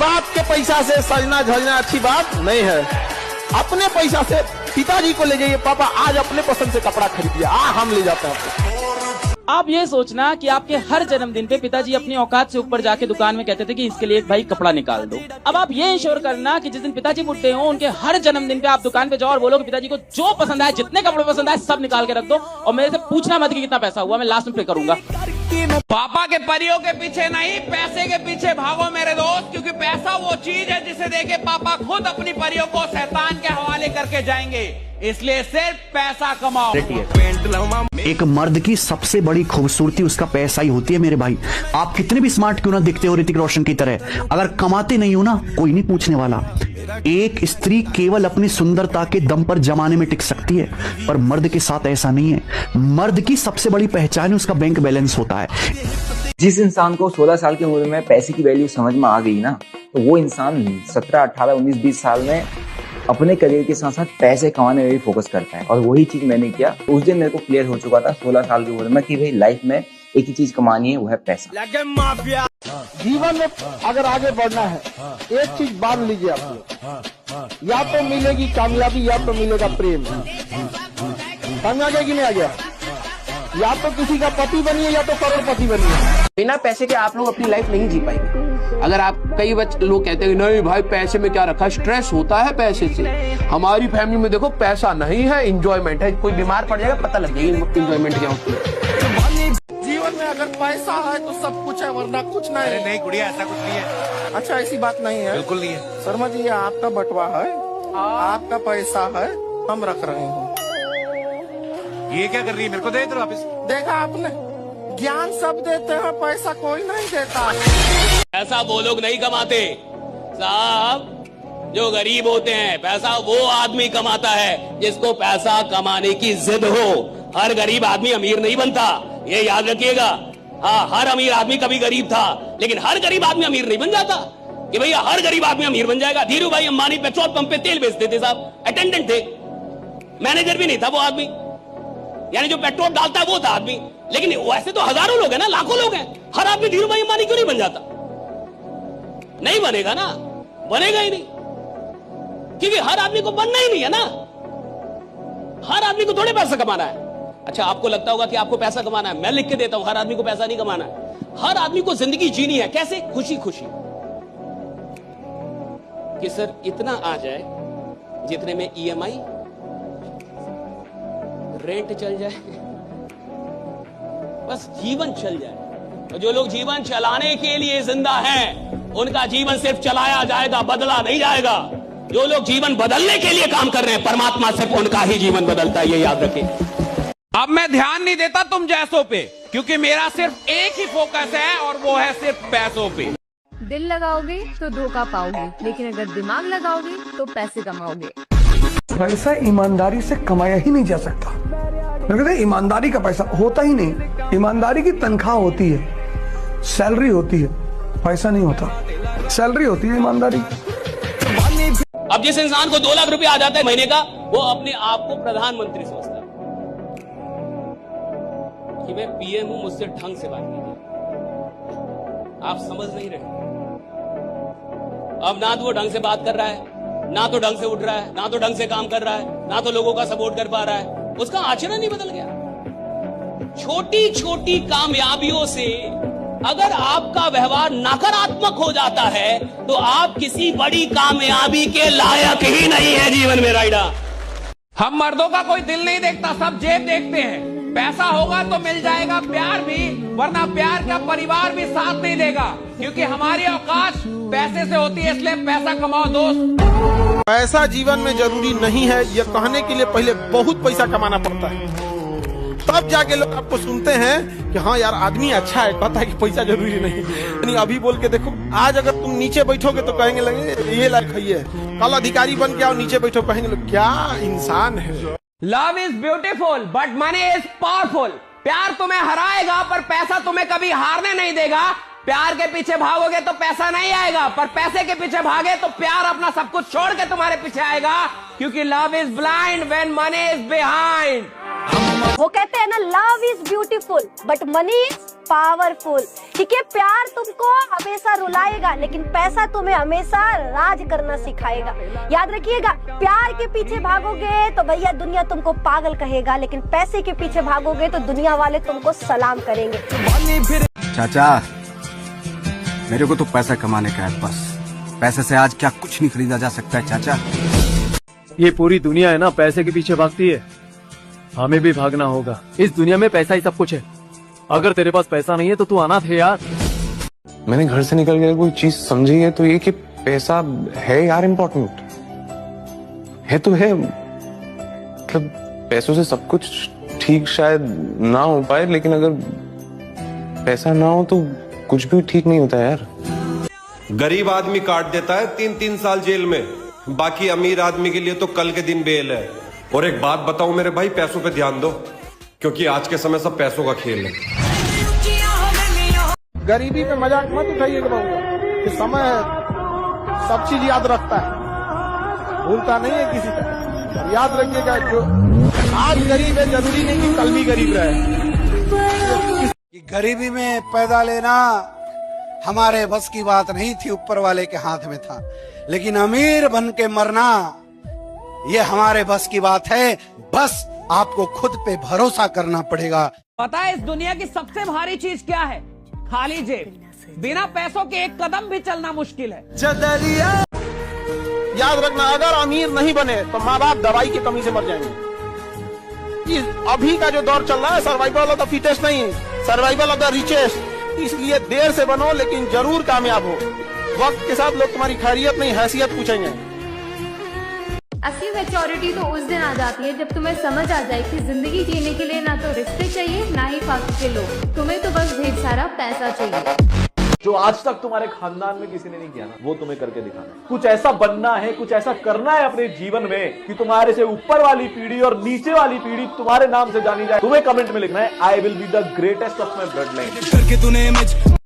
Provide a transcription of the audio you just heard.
बाप के पैसा से सजना धजना अच्छी बात नहीं है। अपने पैसा से पिताजी को ले जाइए, पापा आज अपने पसंद से कपड़ा खरीदिए, हम ले जाते हैं। आप ये सोचना कि आपके हर जन्मदिन पे पिताजी अपनी औकात से ऊपर जाके दुकान में कहते थे कि इसके लिए एक भाई कपड़ा निकाल दो। अब आप ये इंश्योर करना कि जिस दिन पिताजी बुढ़े हो उनके हर जन्मदिन पे आप दुकान पे जाओ और बोलो कि पिताजी को जो पसंद आए, जितने कपड़े पसंद आए सब निकाल के रख दो और मेरे से पूछना मत कि कितना पैसा हुआ, मैं लास्ट में पे करूंगा। पापा के परियों के पीछे नहीं, पैसे के पीछे भागो मेरे दोस्त, क्योंकि पैसा वो चीज है जिसे देके पापा खुद अपनी परियों को शैतान के हवाले करके जाएंगे। इसलिए सिर्फ पैसा कमाओ। एक मर्द की सबसे बड़ी खूबसूरती उसका पैसा ही होती है मेरे भाई। आप कितने भी स्मार्ट क्यों ना दिखते हो ऋतिक रोशन की तरह, अगर कमाते नहीं हो ना कोई नहीं पूछने वाला। एक स्त्री केवल अपनी सुंदरता के दम पर जमाने में टिक सकती है, पर मर्द के साथ ऐसा नहीं है। मर्द की सबसे बड़ी पहचान उसका बैंक बैलेंस होता है। जिस इंसान को 16 साल की उम्र में पैसे की वैल्यू समझ में आ गई ना, तो वो इंसान 17, 18, 19, 20 साल में अपने करियर के साथ साथ पैसे कमाने में भी फोकस करता है। और वही चीज मैंने किया। उस दिन मेरे को क्लियर हो चुका था 16 साल की उम्र में कि भाई लाइफ में एक ही चीज कमानी है, वो है पैसा। जीवन में अगर आगे बढ़ना है, एक चीज बांध लीजिए आप लोग, या तो मिलेगी कामयाबी या तो मिलेगा प्रेम। समझ आ गया कि नहीं आ गया? या तो किसी का पति बनिए या तो करोड़पति बनिए। बिना पैसे के आप लोग अपनी लाइफ नहीं जी पाएंगे। अगर आप कई लोग कहते हैं नहीं भाई पैसे में क्या रखा, स्ट्रेस होता है पैसे से। हमारी फैमिली में देखो पैसा नहीं है, इंजॉयमेंट है। कोई बीमार पड़ जाएगा पता लग जाएगी इंजॉयमेंट क्या होती है। जीवन में अगर पैसा है तो सब कुछ है, वरना कुछ नहीं। अरे नहीं गुड़िया, ऐसा कुछ नहीं है। अच्छा ऐसी बात नहीं है, बिल्कुल नहीं है। शर्मा जी ये आपका बटवा है, आपका पैसा है, हम रख रहे हैं। ये क्या कर रही है? मेरे को दे दो वापस। देखा आपने, ज्ञान सब देते हैं, पैसा कोई नहीं देता। पैसा वो लोग नहीं कमाते साहब, जो गरीब होते हैं। पैसा वो आदमी कमाता है जिसको पैसा कमाने की जिद हो। हर गरीब आदमी अमीर नहीं बनता, ये याद रखिएगा। हाँ, हर अमीर आदमी कभी गरीब था, लेकिन हर गरीब आदमी अमीर नहीं बन जाता कि भैया हर गरीब आदमी अमीर बन जाएगा। धीरू भाई अंबानी पेट्रोल पंप पे तेल बेचते थे साहब, अटेंडेंट थे, मैनेजर भी नहीं था वो आदमी, यानी जो पेट्रोल डालता है वो था आदमी। लेकिन वैसे तो हजारों लोग हैं ना, लाखों लोग हैं। हर आदमी धीरू भाई अंबानी क्यों नहीं बन जाता? नहीं बनेगा ना, बनेगा ही नहीं, क्योंकि हर आदमी को बनना ही नहीं है ना। हर आदमी को थोड़े पैसा कमाना है। अच्छा, आपको लगता होगा कि आपको पैसा कमाना है, मैं लिख के देता हूं, हर आदमी को पैसा नहीं कमाना है। हर आदमी को जिंदगी जीनी है। कैसे? खुशी खुशी, कि सर इतना आ जाए जितने में EMI, रेंट चल जाए, बस जीवन चल जाए। तो जो लोग जीवन चलाने के लिए जिंदा हैं, उनका जीवन सिर्फ चलाया जाएगा, बदला नहीं जाएगा। जो लोग जीवन बदलने के लिए काम कर रहे हैं, परमात्मा सिर्फ उनका ही जीवन बदलता है, ये याद रखें। अब मैं ध्यान नहीं देता तुम जैसों पे, क्योंकि मेरा सिर्फ एक ही फोकस है और वो है सिर्फ पैसों पे। दिल लगाओगे तो धोखा पाओगे, लेकिन अगर दिमाग लगाओगे तो पैसे कमाओगे। पैसा ईमानदारी से कमाया ही नहीं जा सकता। ईमानदारी का पैसा होता ही नहीं। ईमानदारी की तनख्वाह होती है, सैलरी होती है, पैसा नहीं होता। सैलरी होती है ईमानदारी। अब जिस इंसान को 2 लाख रुपए आ जाता है महीने का, वो अपने आप को प्रधानमंत्री सोचता है कि मैं PM हूं, मुझसे ढंग से बात कीजिए। आप समझ नहीं रहे। अब ना तो वो ढंग से बात कर रहा है, ना तो ढंग से उठ रहा है, ना तो ढंग से काम कर रहा है, ना तो लोगों का सपोर्ट कर पा रहा है। उसका आचरण ही बदल गया। छोटी छोटी कामयाबियों से अगर आपका व्यवहार नकारात्मक हो जाता है तो आप किसी बड़ी कामयाबी के लायक ही नहीं है जीवन में। राइडा, हम मर्दों का कोई दिल नहीं देखता, सब जेब देखते हैं। पैसा होगा तो मिल जाएगा प्यार भी, वरना प्यार का परिवार भी साथ नहीं देगा, क्योंकि हमारी औकात पैसे से होती है। इसलिए पैसा कमाओ दोस्त। पैसा जीवन में जरूरी नहीं है, यह कहने के लिए पहले बहुत पैसा कमाना पड़ता है, तब जाके लोग आपको सुनते हैं कि हाँ यार आदमी अच्छा है, कहता है कि पैसा जरूरी नहीं। यानी अभी बोल के देखो, आज अगर तुम नीचे बैठोगे तो कहेंगे लगे ये लायक है, कल अधिकारी बन के आओ नीचे बैठो, कहेंगे लोग क्या इंसान है। Love is beautiful but money is powerful. प्यार तुम्हें हराएगा पर पैसा तुम्हें कभी हारने नहीं देगा। प्यार के पीछे भागोगे तो पैसा नहीं आएगा, पर पैसे के पीछे भागे तो प्यार अपना सब कुछ छोड़ के तुम्हारे पीछे आएगा, क्योंकि love is blind when money is behind. वो कहते हैं ना, love is beautiful but money is powerful. ठीक है, प्यार तुमको हमेशा रुलाएगा लेकिन पैसा तुम्हें हमेशा राज करना सिखाएगा। याद रखिएगा, प्यार के पीछे भागोगे तो भैया दुनिया तुमको पागल कहेगा, लेकिन पैसे के पीछे भागोगे तो दुनिया वाले तुमको सलाम करेंगे। चाचा, मेरे को तो पैसा कमाने का है बस। पैसे से आज क्या कुछ नहीं खरीदा जा सकता है चाचा। ये पूरी दुनिया है ना, पैसे के पीछे भागती है। हमें भी भागना होगा। इस दुनिया में पैसा ही सब कुछ है। अगर तेरे पास पैसा नहीं है तो तू अनाथ है यार। मैंने घर से निकल के कोई चीज समझी है तो ये कि पैसा है यार इम्पोर्टेंट है तो है। मतलब पैसों से सब कुछ ठीक शायद ना हो पाए, लेकिन अगर पैसा ना हो तो कुछ भी ठीक नहीं होता यार। गरीब आदमी काट देता है 3-3 साल जेल में, बाकी अमीर आदमी के लिए तो कल के दिन बेल है। और एक बात बताऊं मेरे भाई, पैसों पे ध्यान दो, क्योंकि आज के समय सब पैसों का खेल है। गरीबी पे मजाक मत उठाइएगा बाबू, कि समय सब चीज याद रखता है, भूलता नहीं है किसी का। याद रखिएगा, जो आज गरीब है जरूरी नहीं कि कल भी गरीब रहे। गरीबी में पैदा लेना हमारे बस की बात नहीं थी, ऊपर वाले के हाथ में था। लेकिन अमीर बन के मरना ये हमारे बस की बात है। बस आपको खुद पे भरोसा करना पड़ेगा। पता है इस दुनिया की सबसे भारी चीज क्या है? खाली जेब। बिना पैसों के एक कदम भी चलना मुश्किल है। याद रखना, अगर अमीर नहीं बने तो माँ बाप दवाई की कमी से मर जाएंगे। अभी का जो दौर चल रहा है, सर्वाइवल ऑफ द फिटेस्ट नहीं, सर्वाइवल ऑफ द रिचेस्ट। इसलिए देर से बनो लेकिन जरूर कामयाब हो। वक्त के साथ लोग तुम्हारी खैरियत नहीं हैसियत पूछेंगे। असली मैच्योरिटी तो उस दिन आ जाती है जब तुम्हें समझ आ जाए कि जिंदगी जीने के लिए ना तो रिश्ते चाहिए ना ही फालतू के लोग, तुम्हें तो बस ढेर सारा पैसा चाहिए। जो आज तक तुम्हारे खानदान में किसी ने नहीं किया ना, वो तुम्हें करके दिखाना है। कुछ ऐसा बनना है, कुछ ऐसा करना है अपने जीवन में कि तुम्हारे से ऊपर वाली पीढ़ी और नीचे वाली पीढ़ी तुम्हारे नाम से जानी जाए। तुम्हें कमेंट में लिखना है, I will be the greatest of my blood line.